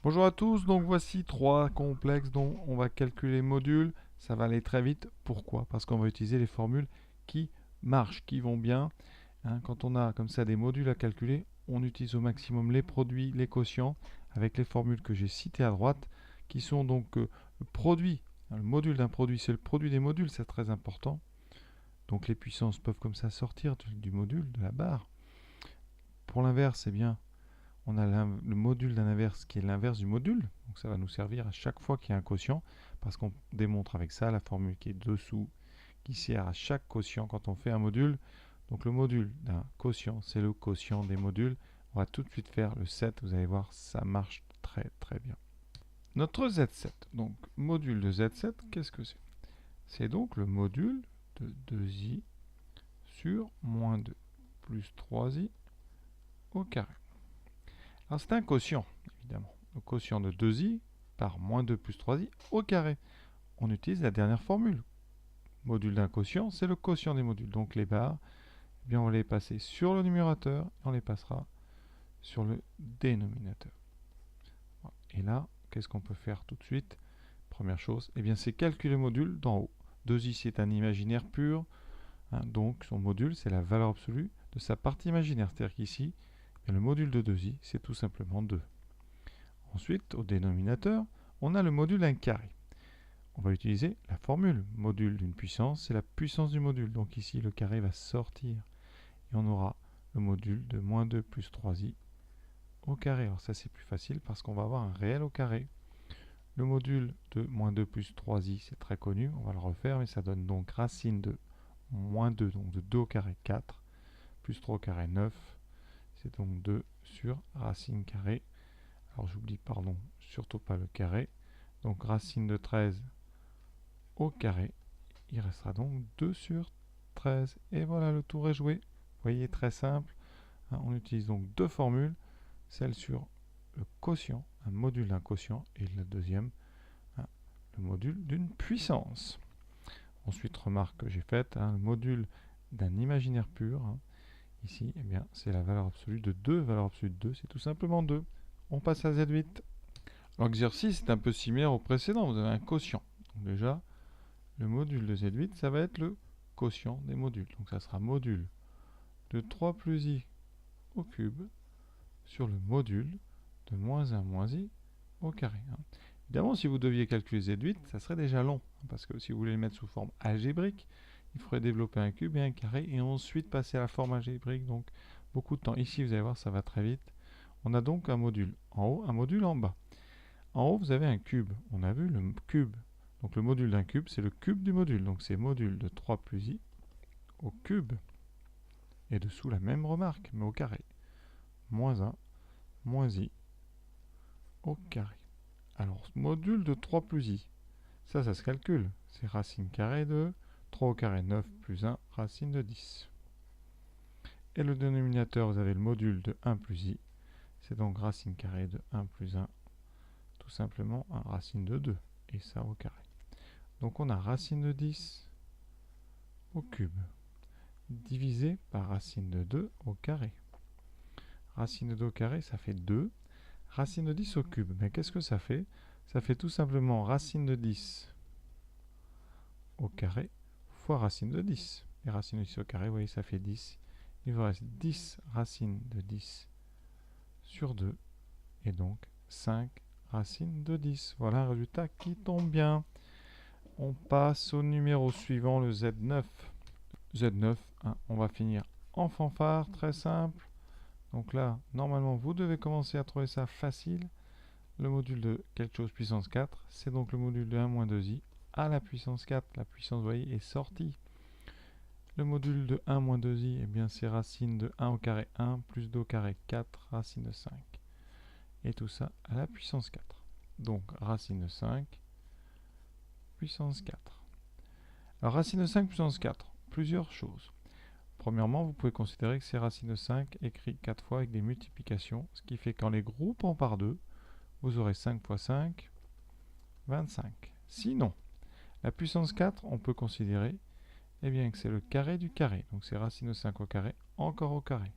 Bonjour à tous, donc voici trois complexes dont on va calculer les modules. Ça va aller très vite. Pourquoi? Parce qu'on va utiliser les formules qui marchent, qui vont bien. Quand on a comme ça des modules à calculer, on utilise au maximum les produits, les quotients, avec les formules que j'ai citées à droite, qui sont donc le produit. Le module d'un produit, c'est le produit des modules, c'est très important. Donc les puissances peuvent comme ça sortir du module, de la barre. Pour l'inverse, eh bien, on a le module d'un inverse qui est l'inverse du module. Donc ça va nous servir à chaque fois qu'il y a un quotient, parce qu'on démontre avec ça la formule qui est dessous, qui sert à chaque quotient quand on fait un module. Donc le module d'un quotient, c'est le quotient des modules. On va tout de suite faire le 7, vous allez voir, ça marche très très bien. Notre Z7, donc module de Z7, qu'est-ce que c'est? C'est donc le module de 2i sur moins 2 plus 3i au carré. Alors c'est un quotient, évidemment. Le quotient de 2i par moins 2 plus 3i au carré. On utilise la dernière formule. Module d'un quotient, c'est le quotient des modules. Donc les barres, eh bien on va les passer sur le numérateur et on les passera sur le dénominateur. Et là, qu'est-ce qu'on peut faire tout de suite? Première chose, eh bien c'est calculer le module d'en haut. 2i c'est un imaginaire pur, donc son module c'est la valeur absolue de sa partie imaginaire. C'est-à-dire qu'ici, le module de 2i c'est tout simplement 2. Ensuite, au dénominateur, on a le module d'un carré. On va utiliser la formule. Module d'une puissance, c'est la puissance du module. Donc ici, le carré va sortir. Et on aura le module de moins 2 plus 3i au carré. Alors ça, c'est plus facile parce qu'on va avoir un réel au carré. Le module de moins 2 plus 3i, c'est très connu. On va le refaire, mais ça donne donc racine de moins 2, donc de 2 au carré 4, plus 3 au carré 9. C'est donc 2 sur racine carrée. Alors j'oublie, pardon, surtout pas le carré. Donc racine de 13 au carré. Il restera donc 2 sur 13. Et voilà, le tour est joué. Vous voyez, très simple. On utilise donc deux formules. Celle sur le quotient, un module d'un quotient, et la deuxième, le module d'une puissance. Ensuite, remarque que j'ai faite, le module d'un imaginaire pur. Ici, eh bien, c'est la valeur absolue de 2. Valeur absolue de 2, c'est tout simplement 2. On passe à Z8. L'exercice est un peu similaire au précédent. Vous avez un quotient. Donc déjà, le module de Z8, ça va être le quotient des modules. Donc ça sera module de 3 plus i au cube sur le module de moins 1 moins i au carré. Évidemment, si vous deviez calculer Z8, ça serait déjà long. Parce que si vous voulez le mettre sous forme algébrique, il faudrait développer un cube et un carré et ensuite passer à la forme algébrique. Donc beaucoup de temps. Ici, vous allez voir, ça va très vite. On a donc un module en haut, un module en bas. En haut, vous avez un cube. On a vu le cube. Donc le module d'un cube, c'est le cube du module. Donc c'est module de 3 plus i au cube. Et dessous, la même remarque, mais au carré. Moins 1, moins i au carré. Alors, module de 3 plus i. Ça se calcule. C'est racine carrée de 3 au carré 9 plus 1, racine de 10. Et le dénominateur, vous avez le module de 1 plus i. C'est donc racine carrée de 1 plus 1, tout simplement un racine de 2. Et ça au carré. Donc on a racine de 10 au cube, divisé par racine de 2 au carré. Racine de 2 au carré, ça fait 2. Racine de 10 au cube, mais qu'est-ce que ça fait? Ça fait tout simplement racine de 10 au carré fois racine de 10. Et racine de 10 au carré, vous voyez, ça fait 10. Il vous reste 10 racines de 10 sur 2, et donc 5 racines de 10. Voilà un résultat qui tombe bien. On passe au numéro suivant, le Z9. Z9, on va finir en fanfare, très simple. Donc là, normalement, vous devez commencer à trouver ça facile. Le module de quelque chose puissance 4, c'est donc le module de 1 moins 2i à la puissance 4. La puissance, vous voyez, est sortie. Le module de 1 moins 2i, eh bien, c'est racine de 1 au carré 1 plus 2 au carré 4, racine de 5. Et tout ça à la puissance 4. Donc, racine de 5, puissance 4. Alors, racine de 5 puissance 4, plusieurs choses. Premièrement, vous pouvez considérer que c'est racine de 5 écrit 4 fois avec des multiplications, ce qui fait qu'en les groupant par 2, vous aurez 5 fois 5, 25. Sinon, la puissance 4, on peut considérer bien, que c'est le carré du carré. Donc c'est racine de 5 au carré, encore au carré.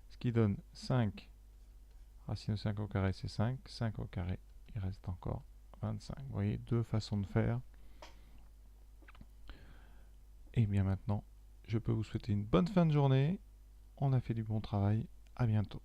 Ce qui donne 5 Racine de 5 au carré, c'est 5. 5 au carré, il reste encore 25. Vous voyez, deux façons de faire. Et bien maintenant, je peux vous souhaiter une bonne fin de journée. On a fait du bon travail. À bientôt.